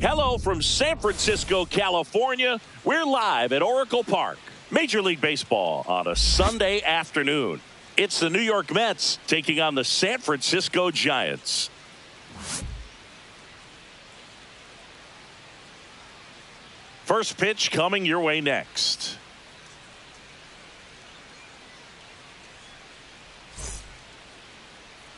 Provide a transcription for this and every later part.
Hello from San Francisco, California. We're live at Oracle Park. Major League Baseball on a Sunday afternoon. It's the New York Mets taking on the San Francisco Giants. First pitch coming your way next.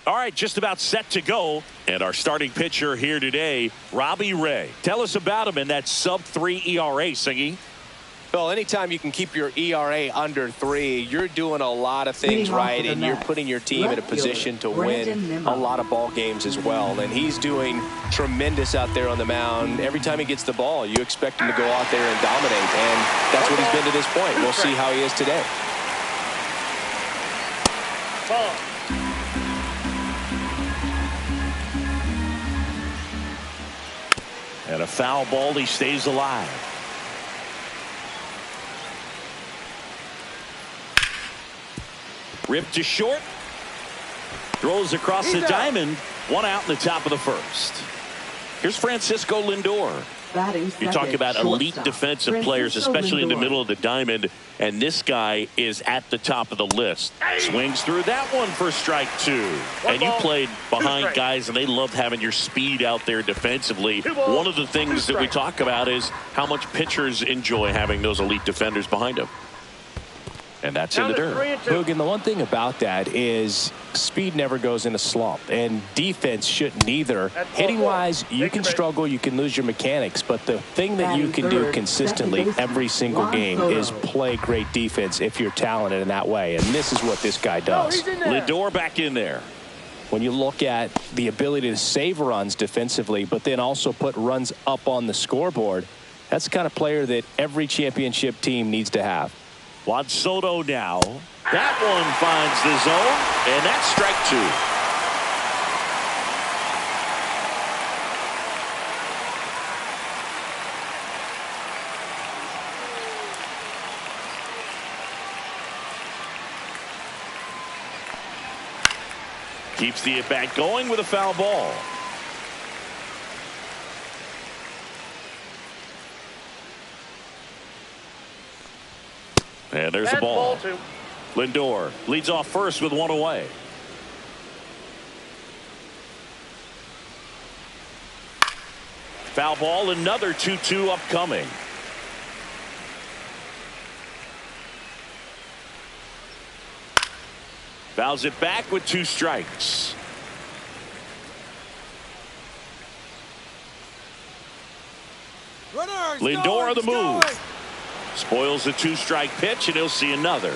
All right, just about set to go. And our starting pitcher here today, Robbie Ray. Tell us about him in that sub-3 ERA, Singy. Well, anytime you can keep your ERA under 3, you're doing a lot of things right, and you're putting your team in a position to win a lot of ball games as well. And he's doing tremendous out there on the mound. Every time he gets the ball, you expect him to go out there and dominate, and that's what he's been to this point. We'll see how he is today. And a foul ball, he stays alive. Ripped to short. Throws across the diamond. One out in the top of the first. Here's Francisco Lindor. You talk about elite defensive players, especially in the middle of the diamond, and this guy is at the top of the list. Swings through that one for strike 2. And you played behind guys, and they loved having your speed out there defensively. One of the things that we talk about is how much pitchers enjoy having those elite defenders behind them. And that's in the dirt. Boog, and the one thing about that is speed never goes in a slump, and defense shouldn't either. Hitting wise, you can struggle, you can lose your mechanics, but the thing that you can do consistently every single game is play great defense if you're talented in that way, and this is what this guy does. Lindor back in there. When you look at the ability to save runs defensively, but then also put runs up on the scoreboard, that's the kind of player that every championship team needs to have. Juan Soto now. That one finds the zone, and that's strike 2. Keeps the at-bat going with a foul ball. And there's a ball. Lindor leads off first with one away. Foul ball, another 2-2 upcoming. Fouls it back with 2 strikes. Lindor on the move. Spoils the 2-strike pitch, and he'll see another.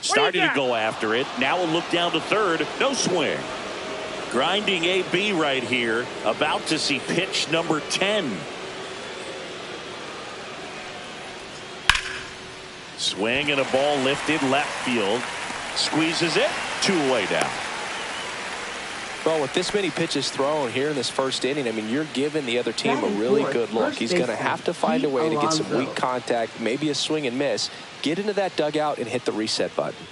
Starting to go after it. Now a look down to third. No swing. Grinding AB right here. About to see pitch number 10. Swing and a ball lifted left field. Squeezes it. 2 away now. Well, with this many pitches thrown here in this first inning, I mean, you're giving the other team a really good look. He's going to have to find a way to get some weak contact, maybe a swing and miss, get into that dugout and hit the reset button.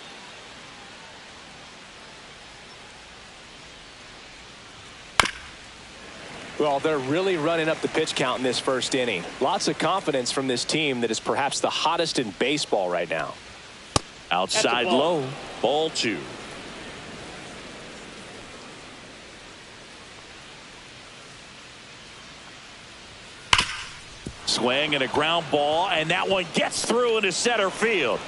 Well, they're really running up the pitch count in this first inning. Lots of confidence from this team that is perhaps the hottest in baseball right now. Outside low, ball 2. Swing and a ground ball, and that one gets through into center field.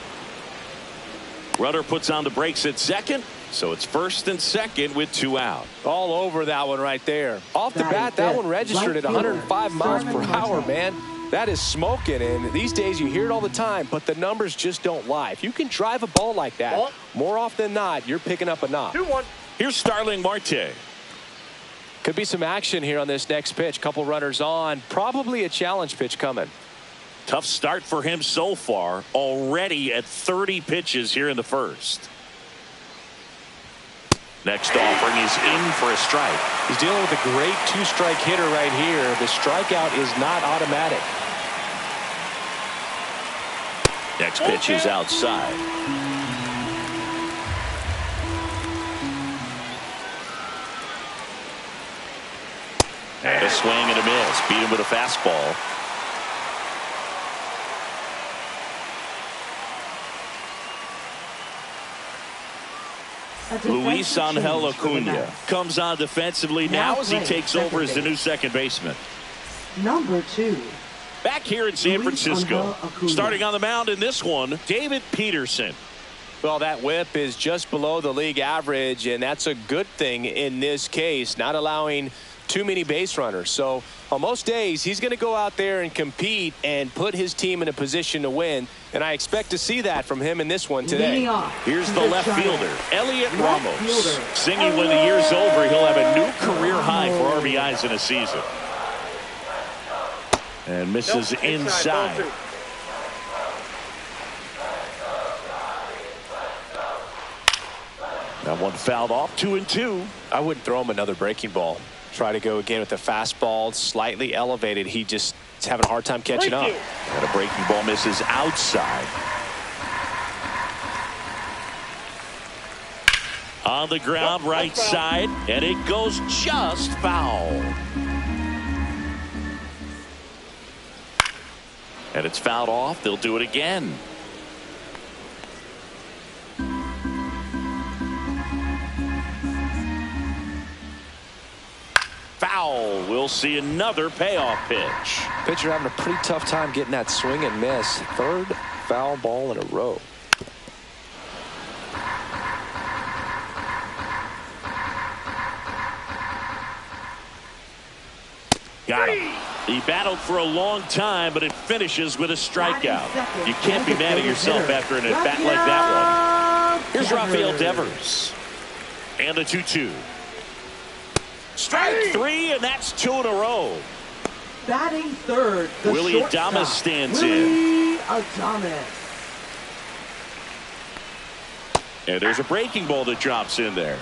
Rudder puts on the brakes at second, so it's first and second with 2 out. All over that one right there. Off the bat, that one registered at 105 miles per hour, man. That is smoking, and these days you hear it all the time, but the numbers just don't lie. If you can drive a ball like that, more often than not, you're picking up a knock. 2-1. Here's Starling Marte. Could be some action here on this next pitch. Couple runners on. Probably a challenge pitch coming. Tough start for him so far. Already at 30 pitches here in the first. Next offering is in for a strike. He's dealing with a great 2-strike hitter right here. The strikeout is not automatic. Next pitch is outside. And a swing and a miss. Beat him with a fastball. Luis Angel Acuna comes on defensively now as he takes over as the new second baseman. Number 2. Back here in San Francisco, starting on the mound in this one, David Peterson. Well, that whip is just below the league average, and that's a good thing in this case, not allowing too many base runners. So on most days, he's going to go out there and compete and put his team in a position to win, and I expect to see that from him in this one today. Here's the left fielder, Elliot Ramos, singing when the year's over he'll have a new career high for RBIs in a season. And misses inside. That one fouled off. 2-2. I wouldn't throw him another breaking ball. Try to go again with the fastball, slightly elevated. He's having a hard time catching up. And a breaking ball misses outside. On the ground, right side, and it goes just foul. And it's fouled off. They'll do it again. Foul. We'll see another payoff pitch. Pitcher having a pretty tough time getting that swing and miss. Third foul ball in a row. Got him. He battled for a long time, but it finishes with a strikeout. You can't be mad at yourself after an at-bat like that one. Here's Rafael Devers. And a 2-2. Strike 3, and that's 2 in a row. Batting third, Willie Adames stands in. And there's a breaking ball that drops in there.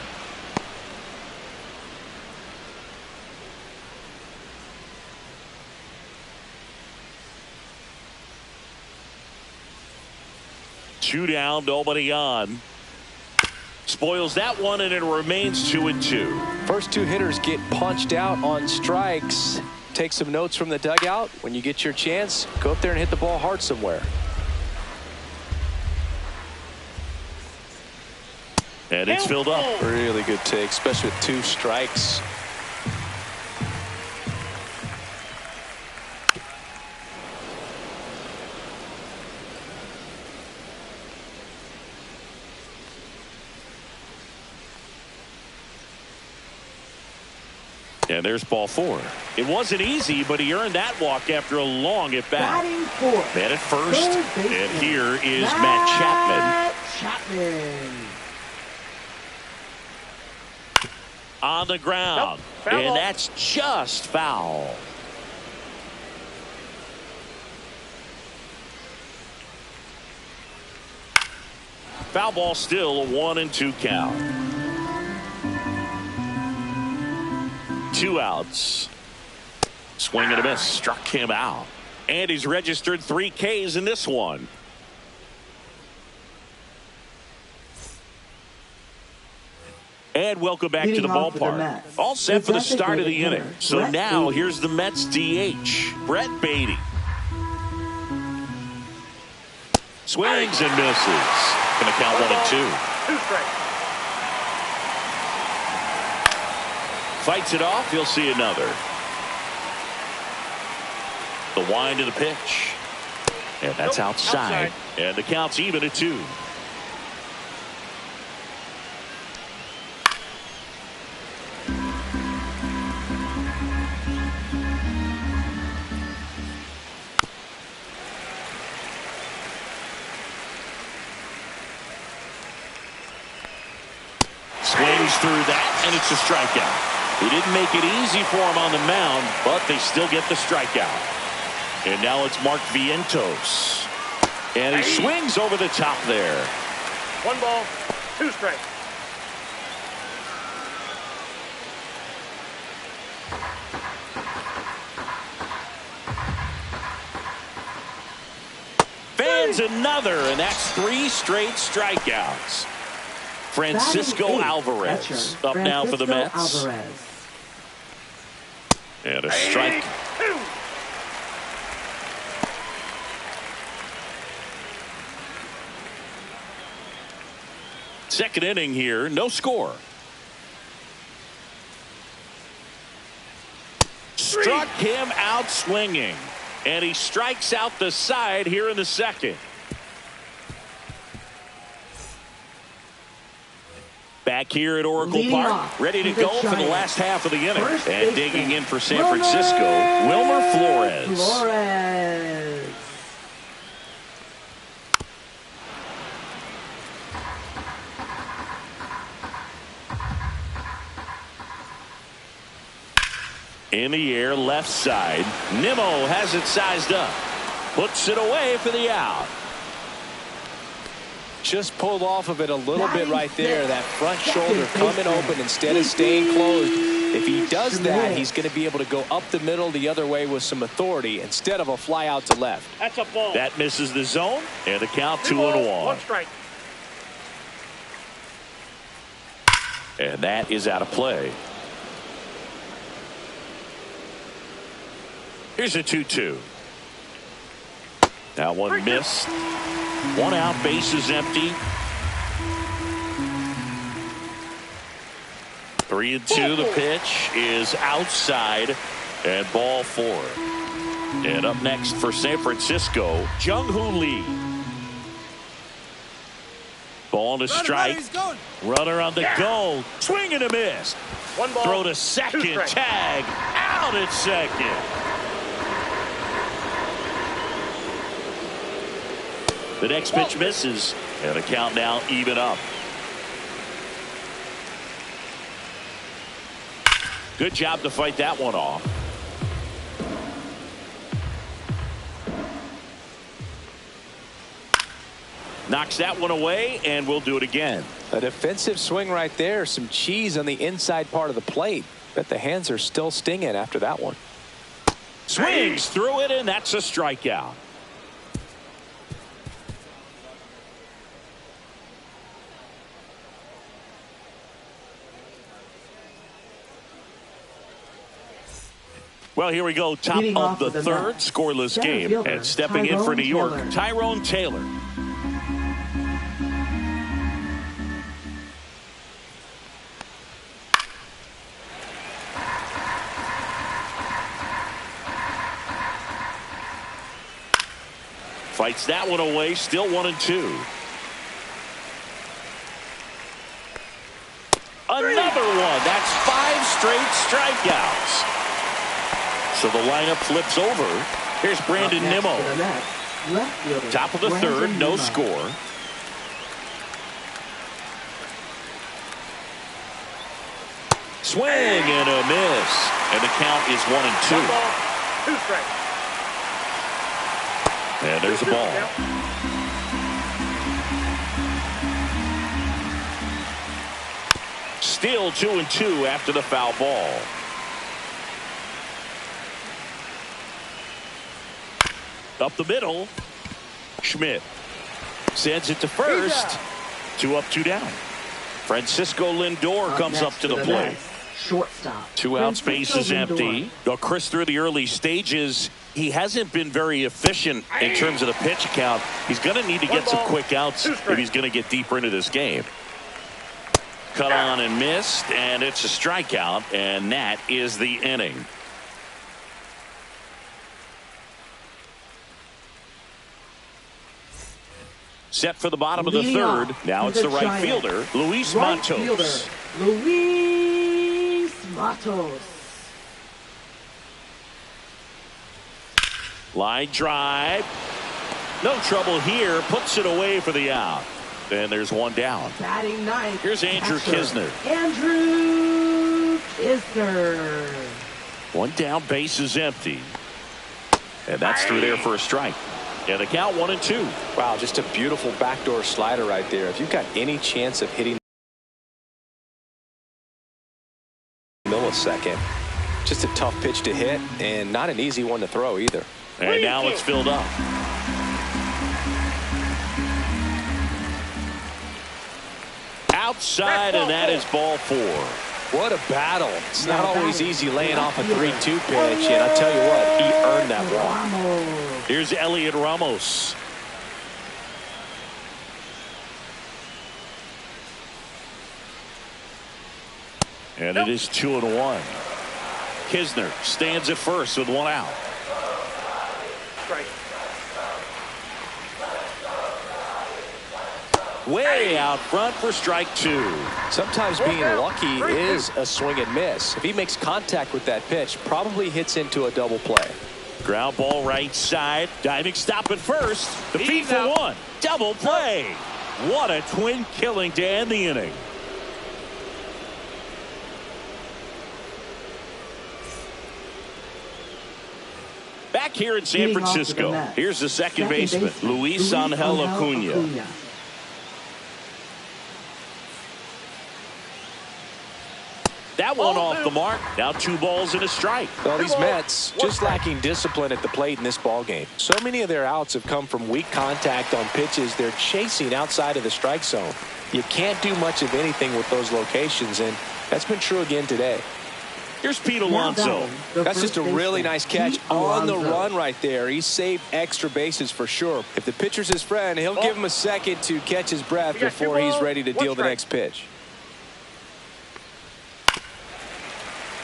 Two down, nobody on. Spoils that one, and it remains 2-2. First two hitters get punched out on strikes. Take some notes from the dugout. When you get your chance, go up there and hit the ball hard somewhere. And it's filled up. Really good take, especially with 2 strikes. And there's ball 4. It wasn't easy, but he earned that walk after a long at bat. Man at first, and here is Matt Chapman. On the ground, and that's just foul. Foul ball, still a 1-2 count. 2 outs. Swing and a miss. Struck him out. And he's registered 3 Ks in this one. And welcome back to the ballpark. All set for the start of the inning. So now here's the Mets DH, Brett Beatty. Swings and misses. Going to count 1-2. 2 strikes. Fights it off. He'll see another. The wind of the pitch. And that's outside. And the count's even at 2. Swings through that, and it's a strikeout. He didn't make it easy for him on the mound, but they still get the strikeout. And now it's Mark Vientos. And he swings over the top there. 1 ball, 2 strikes. Fans another, and that's 3 straight strikeouts. Francisco Alvarez up now for the Mets. And a strike. Second inning here, no score. Struck him out swinging. And he strikes out the side here in the second. Back here at Oracle Park, ready to go for the last half of the inning. And digging in for San Francisco, Wilmer Flores. In the air, left side. Nimmo has it sized up. Puts it away for the out. Just pulled off of it a little bit right there. That front shoulder coming open instead of staying closed. If he does that, he's going to be able to go up the middle the other way with some authority instead of a fly out to left. That's a ball. That misses the zone, and the count 2-1. One strike. And that is out of play. Here's a 2-2. That one missed. One out, bases empty. 3-2. The pitch is outside, and ball 4. And up next for San Francisco, Jung-Hoo Lee. Ball to strike. Runner on the go. Swing and a miss. One ball. Throw to second. Tag out at second. The next pitch misses, and the count now even up. Good job to fight that one off. Knocks that one away, and we'll do it again. A defensive swing right there. Some cheese on the inside part of the plate. Bet the hands are still stinging after that one. Swings through it, and that's a strikeout. Well, here we go. Top of the third, scoreless game. And stepping in for New York, Tyrone Taylor. Fights that one away, still 1-2. Another one. That's 5 straight strikeouts. So the lineup flips over. Here's Brandon Nimmo. Top of the third, no score. Swing and a miss. And the count is 1-2. 2 strikes. And there's a ball. Still 2-2 after the foul ball. Up the middle. Schmidt sends it to first. 2 up, 2 down. Francisco Lindor comes up to the plate. Shortstop. 2 outs, base is empty. Though Chris, through the early stages, he hasn't been very efficient in terms of the pitch count. He's going to need to get some quick outs if he's going to get deeper into this game. Cut on and missed, and it's a strikeout, and that is the inning. Set for the bottom of the third. Now it's the right fielder, Luis Matos. Luis Matos. Line drive. No trouble here. Puts it away for the out. And there's one down. Batting ninth. Here's Andrew Kisner. Andrew Kisner. One down, base is empty. And that's through there for a strike. And the count 1-2. Wow, just a beautiful backdoor slider right there. If you've got any chance of hitting millisecond, just a tough pitch to hit and not an easy one to throw either. And now it's filled up. Outside, and that is ball 4. What a battle. It's not always easy laying off a 3-2 pitch, and I'll tell you what, he earned that one. Here's Elliot Ramos. And it is 2-1. Kisner stands at first with one out. Strike. Way out front for strike two. Sometimes being lucky is a swing and miss. If he makes contact with that pitch, probably hits into a double play. Ground ball right side. Diving stop at first. The feed for one. Double play. What a twin killing to end the inning. Back here in San Francisco, here's the second baseman, Luis Angel Acuna. That one off the mark. Now 2 balls and a strike. Well, these Mets just lacking discipline at the plate in this ball game. So many of their outs have come from weak contact on pitches they're chasing outside of the strike zone. You can't do much of anything with those locations, and that's been true again today. Here's Pete Alonso. That's just a really nice catch on the run right there. He saved extra bases for sure. If the pitcher's his friend, he'll give him a second to catch his breath before he's ready to deal the next pitch.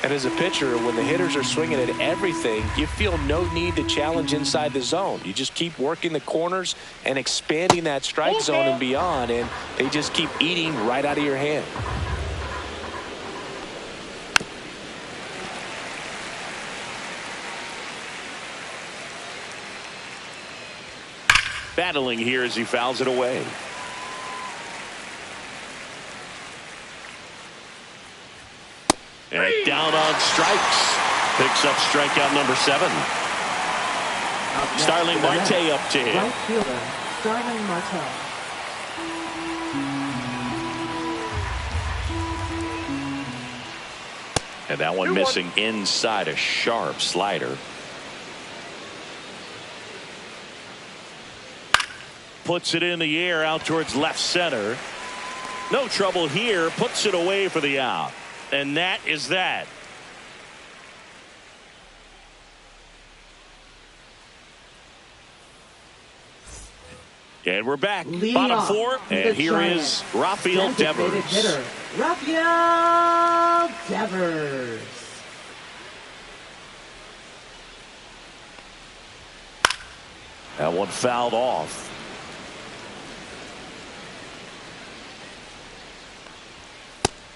And as a pitcher, when the hitters are swinging at everything, you feel no need to challenge inside the zone. You just keep working the corners and expanding that strike zone and beyond, and they just keep eating right out of your hand. Battling here as he fouls it away. And down on strikes. Picks up strikeout number 7. Starling Marte up to him. Right fielder, Starling Marte. And that one missing inside, a sharp slider. Puts it in the air out towards left center. No trouble here. Puts it away for the out. And that is that. And we're back. Bottom 4. And here is Rafael Devers. Rafael Devers. That one fouled off.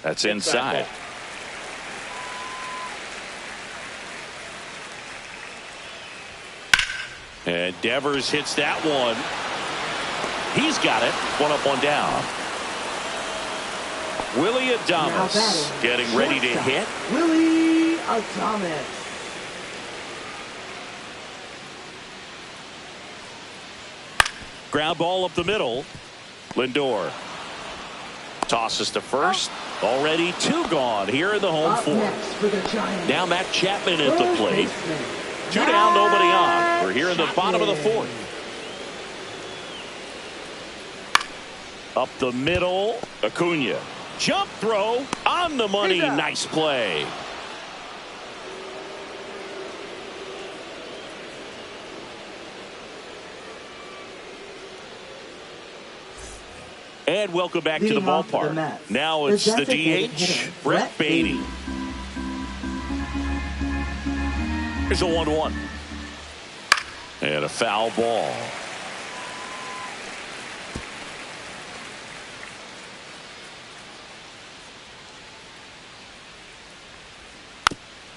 That's inside. And Devers hits that one. He's got it. 1 up, 1 down. Willie Adames getting ready to hit. Willie Adames. Ground ball up the middle. Lindor tosses to first. Already 2 gone here in the home 4th. Now Matt Chapman at the plate. 2 down, nobody on. We're here in the bottom of the 4th. Up the middle, Acuna. Jump throw on the money. Nice play. And welcome back to the ballpark. Now it's the DH, Brett Beatty. Here's a 1-1. And a foul ball.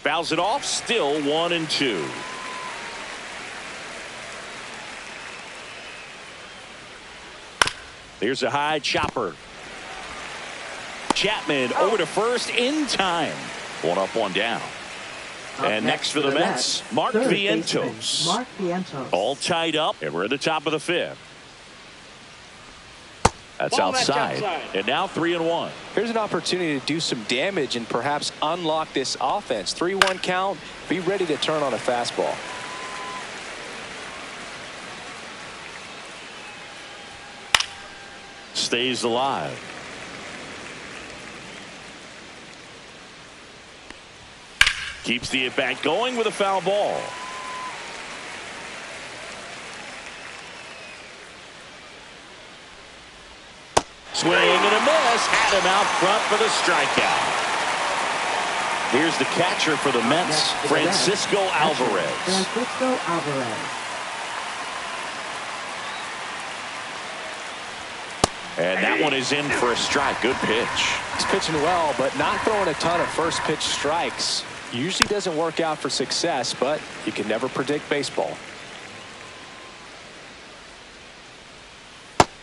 Fouls it off, still 1-2. There's a high chopper. Chapman over to first in time. 1 up, 1 down. And next for the Mets, Mark Vientos. Mark Vientos. All tied up, and we're at the top of the 5th. That's outside. And now 3-1. Here's an opportunity to do some damage and perhaps unlock this offense. 3-1 count. Be ready to turn on a fastball. Stays alive. Keeps the at-bat going with a foul ball. Swing and a miss. Had him out front for the strikeout. Here's the catcher for the Mets, Francisco Alvarez. Francisco Alvarez. And that one is in for a strike. Good pitch. He's pitching well, but not throwing a ton of first pitch strikes. Usually doesn't work out for success, but you can never predict baseball.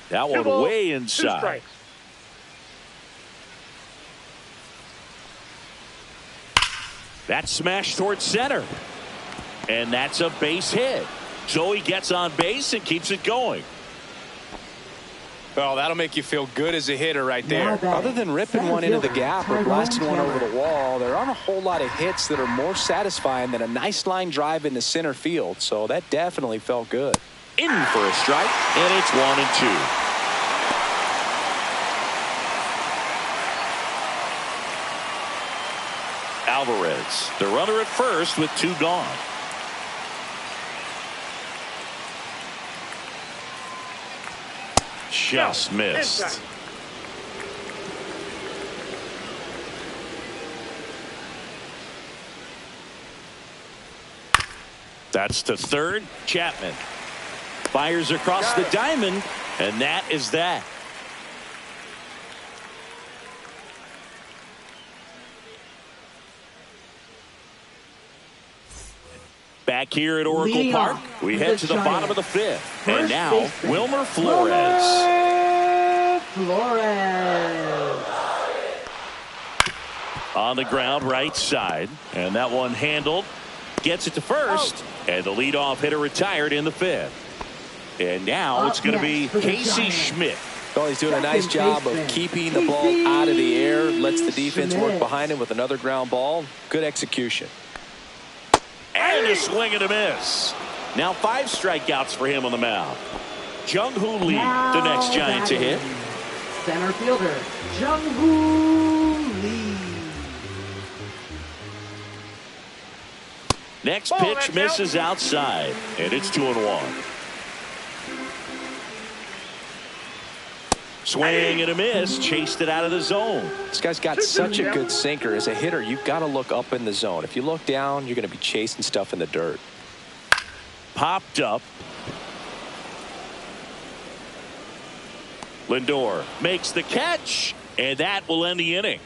That one way inside. That smash towards center. And that's a base hit. So he gets on base and keeps it going. Well, that'll make you feel good as a hitter right there. Other than ripping one into the gap or blasting one over the wall, there aren't a whole lot of hits that are more satisfying than a nice line drive into center field. So that definitely felt good. In for a strike, and it's 1-2. Alvarez, the runner at first with 2 gone. Just missed. That's to third. Chapman fires across the diamond, and that is that. Back here at Oracle Park, we head to the bottom of the 5th. And now, Wilmer Flores. On the ground, right side. And that one handled. Gets it to first. And the leadoff hitter retired in the 5th. And now it's going to be Casey Schmidt. Well, he's doing a nice job of keeping the ball out of the air. Lets the defense work behind him with another ground ball. Good execution. And a swing and a miss. Now 5 strikeouts for him on the mound. Jung-Hoo Lee, the next Giant to hit. Center fielder, Jung-Hoo Lee. Next pitch misses outside, and it's 2-1. Swing and a miss, chased it out of the zone. This guy's got such a good sinker. As a hitter, you've got to look up in the zone. If you look down, you're going to be chasing stuff in the dirt. Popped up. Lindor makes the catch, and that will end the inning.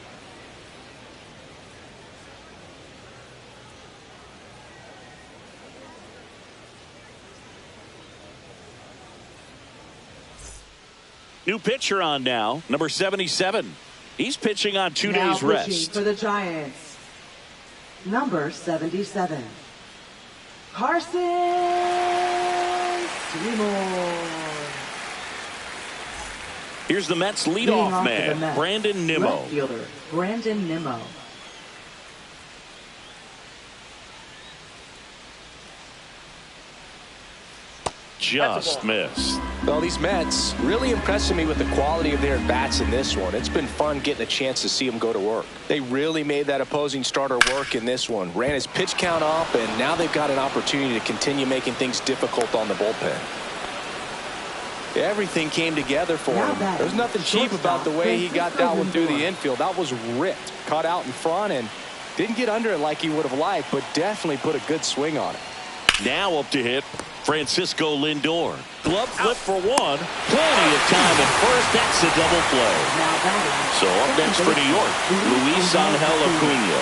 New pitcher on now, number 77. He's pitching on 2 days rest. For the Giants, number 77, Carson Seymour. Here's the Mets leadoff man, Brandon Nimmo. Left fielder, Brandon Nimmo. Just missed. Well, these Mets really impressing me with the quality of their at-bats in this one. It's been fun getting a chance to see them go to work. They really made that opposing starter work in this one. Ran his pitch count up, and now they've got an opportunity to continue making things difficult on the bullpen. Everything came together for him. There's nothing cheap about the way he got that one through the infield. That was ripped, caught out in front, and didn't get under it like he would have liked, but definitely put a good swing on it. Now up to hit Francisco Lindor. Glove flip for 1. Plenty of time at first. That's a double play. So up next for New York, Luis Angel Acuna.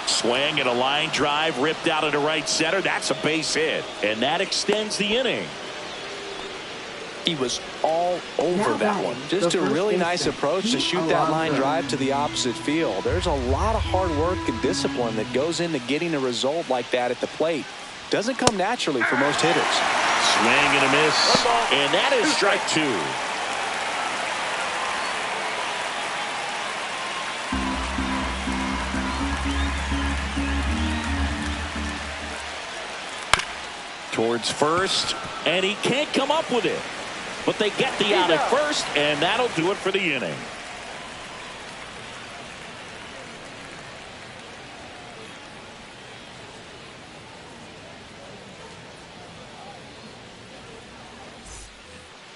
Swing and a line drive ripped out into right center. That's a base hit. And that extends the inning. He was all over that one. Just a really nice approach to shoot that line drive to the opposite field. There's a lot of hard work and discipline that goes into getting a result like that at the plate. Doesn't come naturally for most hitters. Swing and a miss. And that is strike 2. Towards first, and he can't come up with it. but they get the out at first, and that'll do it for the inning.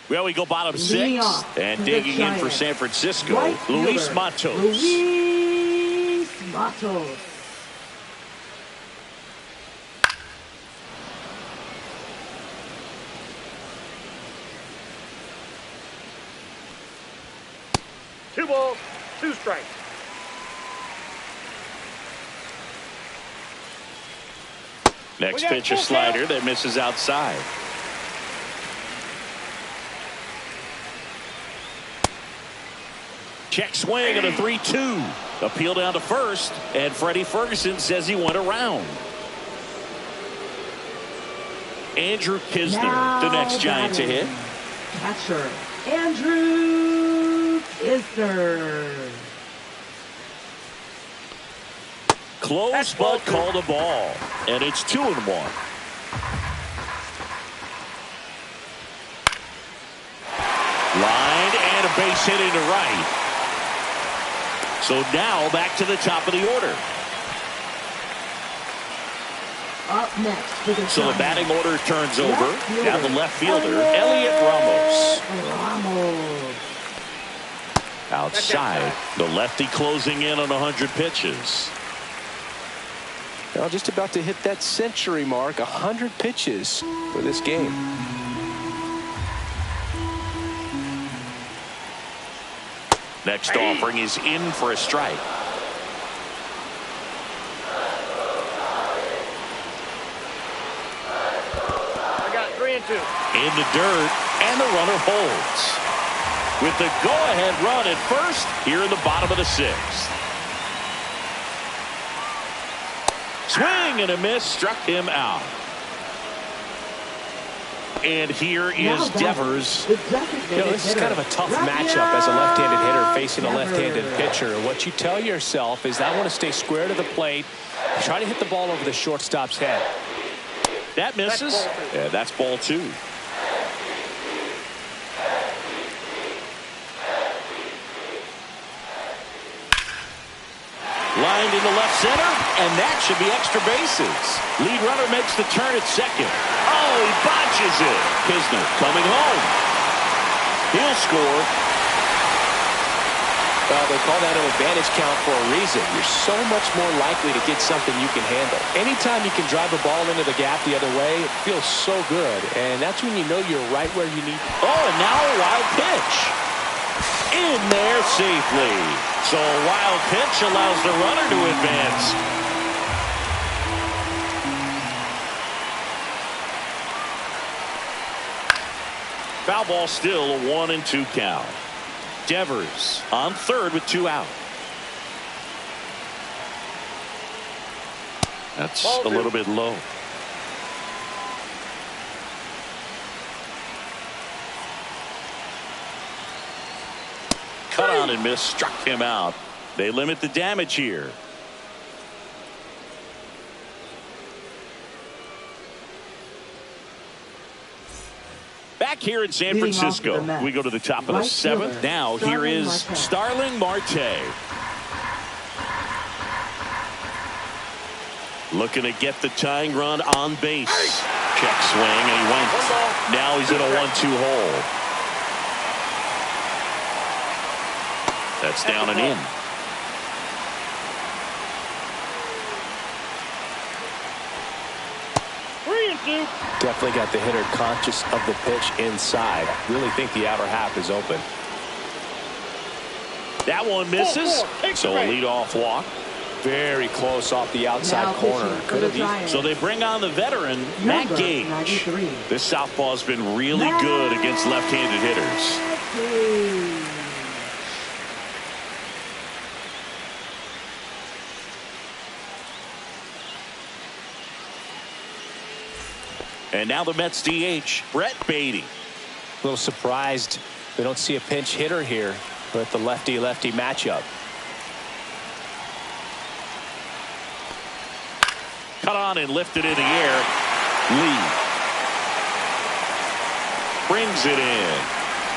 Well, we go bottom six, and digging in for San Francisco, Luis Matos. Luis Matos. Two balls, two strikes. Next pitch, a slider that misses outside. Check swing and a 3-2. Appeal down to first, and Freddie Ferguson says he went around. Andrew Kisner, the next Giant to hit. Catcher, Andrew Kisner. Close, but called a ball, and it's 2-1. Lined and a base hit into right. So now back to the top of the order. Up next for the So the batting order turns over. Now the left fielder, Elliot Ramos. Outside, the lefty closing in on 100 pitches. Well, just about to hit that century mark, 100 pitches for this game. Next offering is in for a strike. I got 3-2. In the dirt, and the runner holds. With the go-ahead run at first, here in the bottom of the sixth. Swing and a miss, struck him out. And here is Devers. This is kind of a tough matchup as a left-handed hitter facing a left-handed pitcher. What you tell yourself is, I want to stay square to the plate, try to hit the ball over the shortstop's head. That misses. Yeah, that's ball 2. Lined into left center, and that should be extra bases. Lead runner makes the turn at second. Oh, he botches it. Kisner coming home. He'll score. Well, they call that an advantage count for a reason. You're so much more likely to get something you can handle. Anytime you can drive a ball into the gap the other way, it feels so good. And that's when you know you're right where you need. Oh, and now a wild pitch. In there safely. So a wild pitch allows the runner to advance. Foul ball, still a 1-2 count. Devers on third with 2 out. That's a little bit low. Cut on and miss, struck him out. They limit the damage here. Back here in San Francisco, we go to the top of the 7th. Now here is Starling Marte. Looking to get the tying run on base. Check swing, and he went. Now he's in a 1-2 hole. That's down and in. Definitely got the hitter conscious of the pitch inside. Really think the outer half is open. That one misses. So a leadoff walk. Very close off the outside corner. Could have been. So they bring on the veteran, Matt Gage. This southpaw's been really good against left-handed hitters. And now the Mets DH, Brett Beatty. A little surprised they don't see a pinch hitter here with the lefty-lefty matchup. Cut on and lifted in the air. Lee brings it in.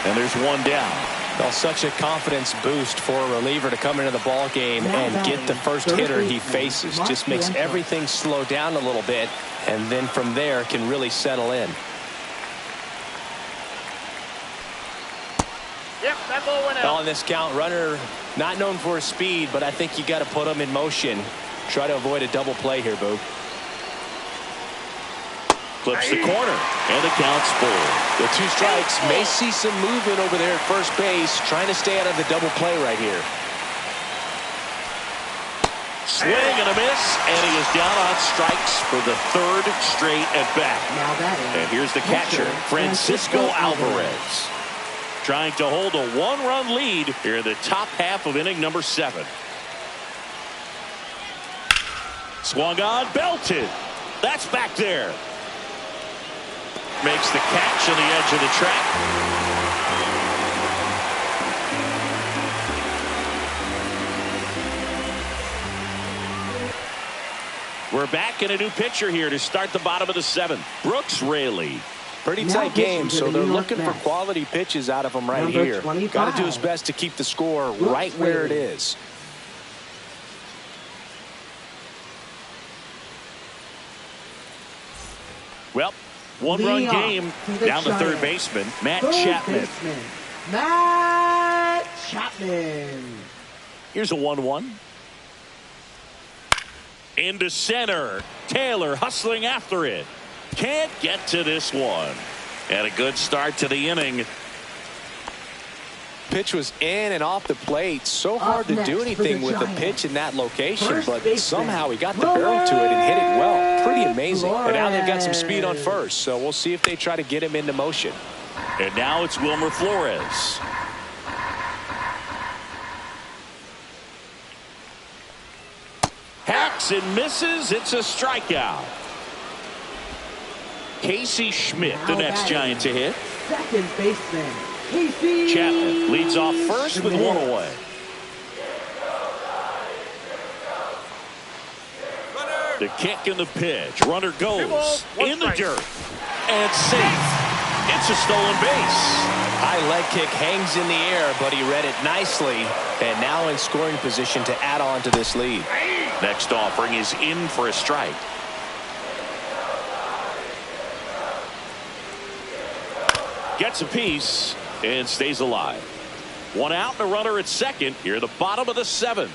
And there's one down. Well, such a confidence boost for a reliever to come into the ball game and get the first hitter he faces. Just makes everything slow down a little bit, and then from there can really settle in. Yep, that ball went out. On this count, runner not known for his speed, but I think you got to put him in motion. Try to avoid a double play here, Boo. Clips the corner, and the count's full. The 2 strikes. May see some movement over there at first base, trying to stay out of the double play right here. Swing and a miss, and he is down on strikes for the 3rd straight at bat. And here's the catcher, Francisco Alvarez, trying to hold a 1-run lead here in the top half of inning number 7. Swung on, belted. That's back there. Makes the catch on the edge of the track. We're back in a new pitcher here to start the bottom of the 7th. Brooks Raley. Pretty tight game, so they're looking for quality pitches out of him right here. Got to do his best to keep the score right where it is. Well, 1-run game down the 3rd baseman, Matt Chapman. Matt Chapman. Here's a 1-1. Into center. Taylor hustling after it. Can't get to this one. And a good start to the inning. Pitch was in and off the plate. So hard to do anything with a pitch in that location, but somehow he got the barrel to it and hit it well. Pretty amazing. And now they've got some speed on first, so we'll see if they try to get him into motion. And now it's Wilmer Flores. Hacks and misses. It's a strikeout. Casey Schmidt, the next Giant to hit. Second baseman, Casey Chapman leads off first with 1 away. The kick and the pitch. Runner goes in the dirt and safe. It's a stolen base. High leg kick hangs in the air, but he read it nicely, and now in scoring position to add on to this lead. Next offering is in for a strike. Gets a piece and stays alive. 1 out and a runner at second here at the bottom of the 7th.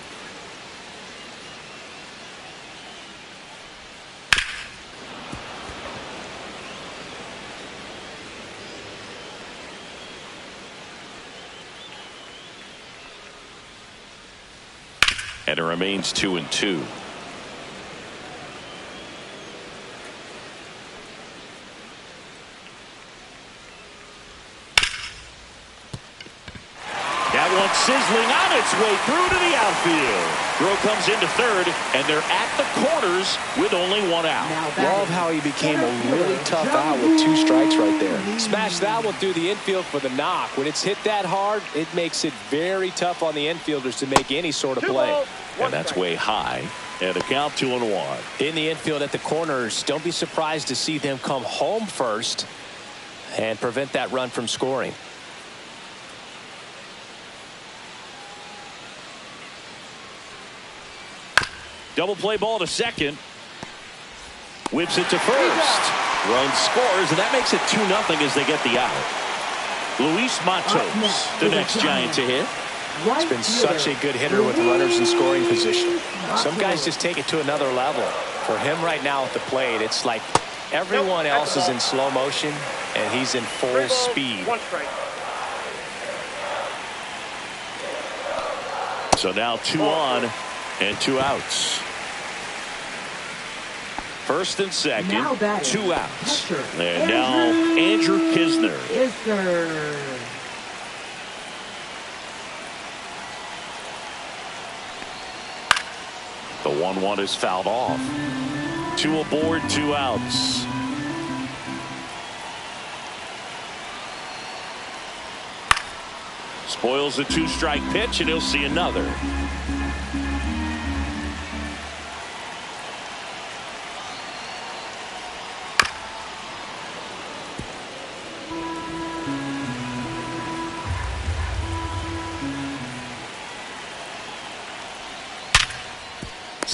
And it remains 2-2. That one sizzling on its way through to the outfield. Throw comes into 3rd, and they're at the corners with only 1 out. Love how he became a really tough out with 2 strikes right there. Smash that one through the infield for the knock. When it's hit that hard, it makes it very tough on the infielders to make any sort of play. And that's way high. And a count 2-1. In the infield at the corners, don't be surprised to see them come home first and prevent that run from scoring. Double play ball to second. Whips it to first. Run scores, and that makes it 2-0 as they get the out. Luis Matos, the next Giant to hit. It's been such a good hitter with runners in scoring position. Some guys just take it to another level. For him right now at the plate, it's like everyone else is in slow motion, and he's in full speed. So now 2 on and 2 outs. First and second, 2 outs. And now Andrew Kisner. The 1-1 is fouled off. 2 aboard, 2 outs. Spoils the 2-strike pitch, and he'll see another.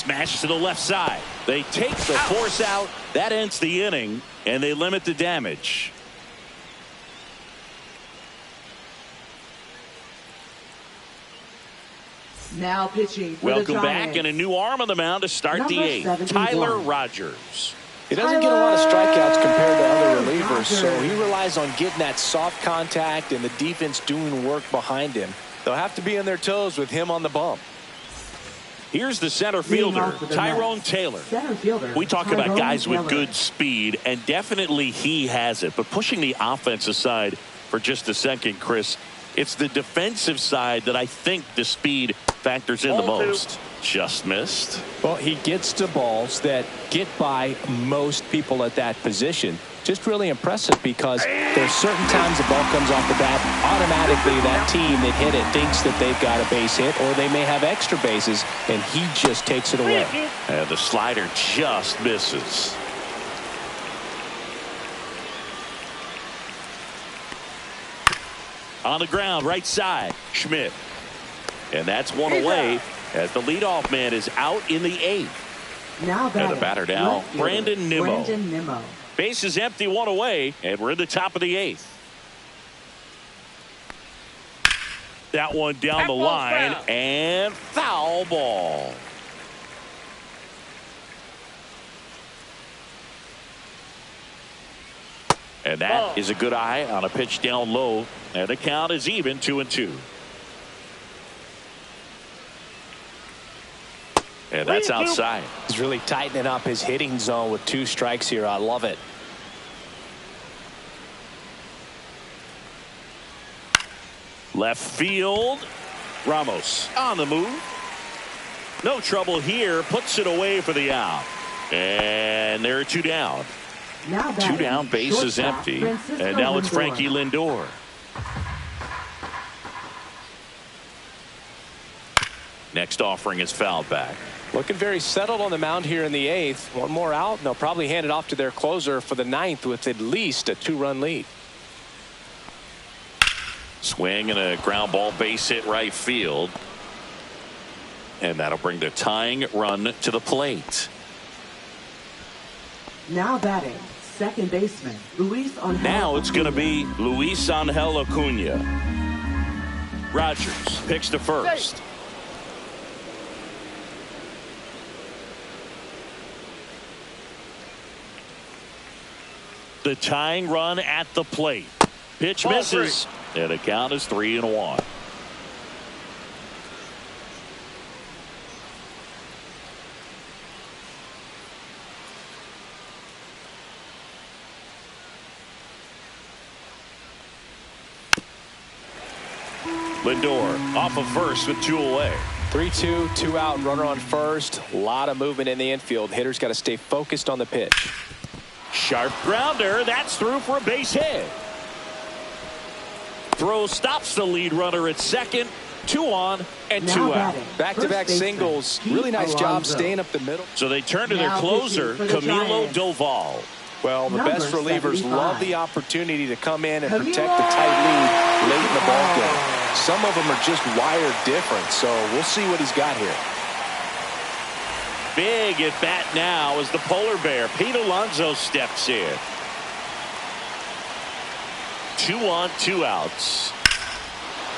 Smash to the left side. They take the force out. That ends the inning, and they limit the damage. Now pitching for Welcome the back, Giants. and a new arm on the mound to start Number the eighth. 71. Tyler Rogers. He doesn't get a lot of strikeouts compared to other relievers, so he relies on getting that soft contact and the defense doing work behind him. They'll have to be on their toes with him on the bump. Here's the center fielder, Tyrone Taylor. Center fielder, We talk about Tyrone guys with Taylor. good speed, and definitely he has it. But pushing the offense aside for just a second, Chris, it's the defensive side that I think the speed factors in the most. Just missed. Well, he gets to balls that get by most people at that position. Just really impressive because there's certain times the ball comes off the bat, automatically that team that hit it thinks that they've got a base hit, or they may have extra bases, and he just takes it away. And the slider just misses. On the ground, right side, Schmidt. And that's one away as the leadoff man is out in the eighth. Now And the batter now, left fielder, Brandon Nimmo. Brandon Nimmo. Base is empty, one away, and we're in the top of the eighth. That one down the line, and foul ball. And that is a good eye on a pitch down low, and the count is even, 2-2. And that's outside. He's really tightening up his hitting zone with 2 strikes here. I love it. Left field, Ramos on the move. No trouble here, puts it away for the out. And there are 2 down. Now 2 down, base is empty. And now it's Frankie Lindor. Next offering is fouled back. Looking very settled on the mound here in the 8th. One more out, and they'll probably hand it off to their closer for the 9th with at least a 2-run lead. Swing and a ground ball, base hit right field. And that'll bring the tying run to the plate. Now batting, second baseman, Luis Angel. Now it's going to be Luis Angel Acuna. Rogers picks to first. The tying run at the plate. Pitch misses, and the count is 3-1. Lindor off of first with 2 away. 3-2, 2 out, runner on first. A lot of movement in the infield. Hitters got to stay focused on the pitch. Sharp grounder. That's through for a base hit. Throw stops the lead runner at second. 2 on and 2 out. Back-to-back singles. Really nice job staying up the middle. So they turn to their closer, Camilo Doval. Well, the best relievers love the opportunity to come in and protect the tight lead late in the ball game. Some of them are just wired different, so we'll see what he's got here. Big at bat now as the polar bear, Pete Alonso, steps in. 2 on, 2 outs.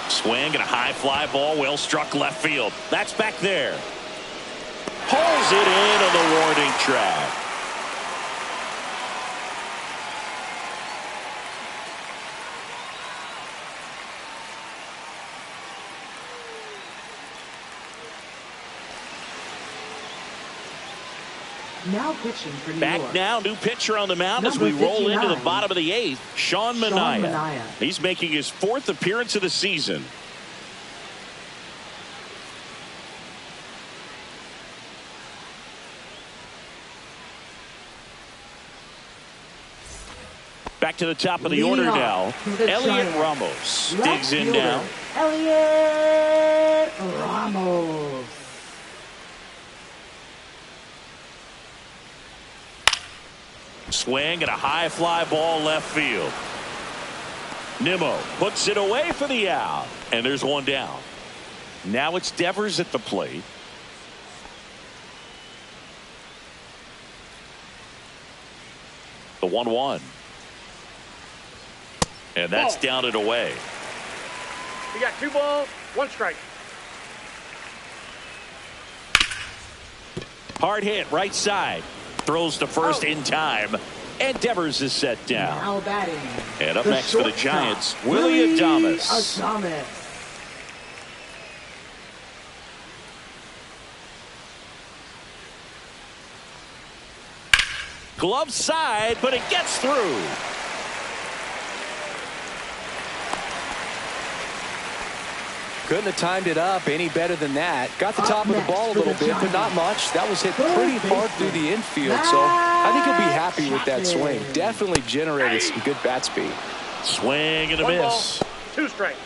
Swing and a high fly ball, well struck left field. That's back there. Pulls it in on the warning track. Now pitching for New Back York. now, new pitcher on the mound as Number we roll into the 59. bottom of the 8th. Sean Manaea. He's making his 4th appearance of the season. Back to the top of the order now. Elliot Ramos digs in now. Elliot Ramos. Swing and a high fly ball left field. Nimmo puts it away for the out. And there's 1 down. Now it's Devers at the plate. The 1-1. And that's down and away. You got 2 balls, 1 strike. Hard hit, right side. Throws to first in time. And Devers is set down. Now batting. And up next for the Giants, Willie Adames. Glove side, but it gets through. Couldn't have timed it up any better than that. Got the top of the ball a little bit, but not much. That was hit pretty hard through the infield, so I think he'll be happy with that swing. Definitely generated some good bat speed. Swing and a 1 miss. ball, 2 strikes.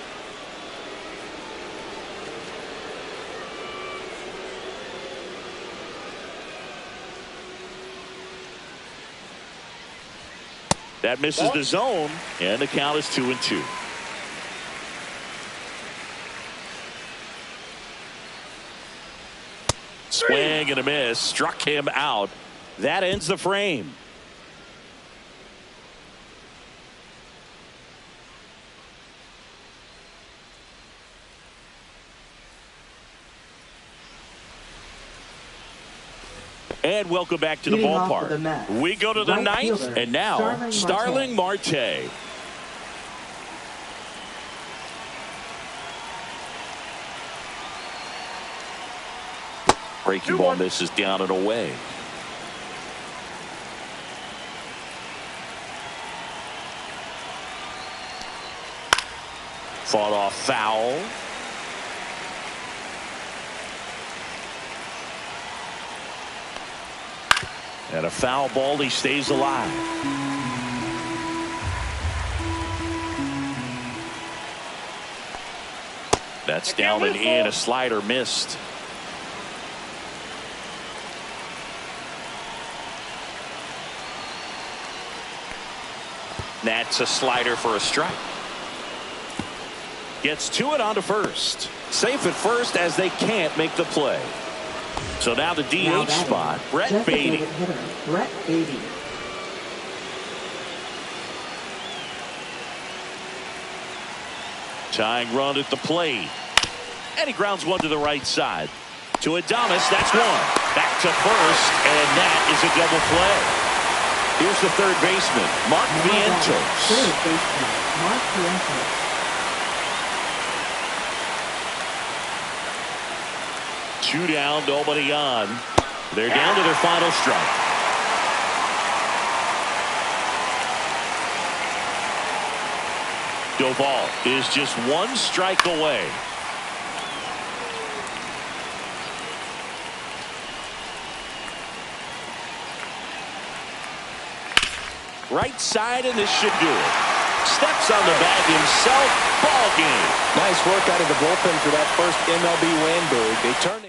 That misses the zone, and the count is 2-2. Swing and a miss. Struck him out. That ends the frame. And welcome back to the ballpark. We go to the ninth, and now Starling Marte. Breaking ball misses down and away. Fought off foul. And a foul ball, he stays alive. That's down and in. A slider missed. That's a slider for a strike. Gets to it onto first. Safe at first as they can't make the play. So now the DH spot, Brett Beatty. Tying run at the plate. And he grounds one to the right side. To Adames, that's one. Back to first, and that is a double play. Here's the third baseman, Mark Vientos. Third baseman, Mark Vientos. 2 down, nobody on. They're down to their final strike. Doval is just 1 strike away. Right side, and this should do it. Steps on the bag himself. Ball game. Nice work out of the bullpen for that first MLB win, Berg. They turned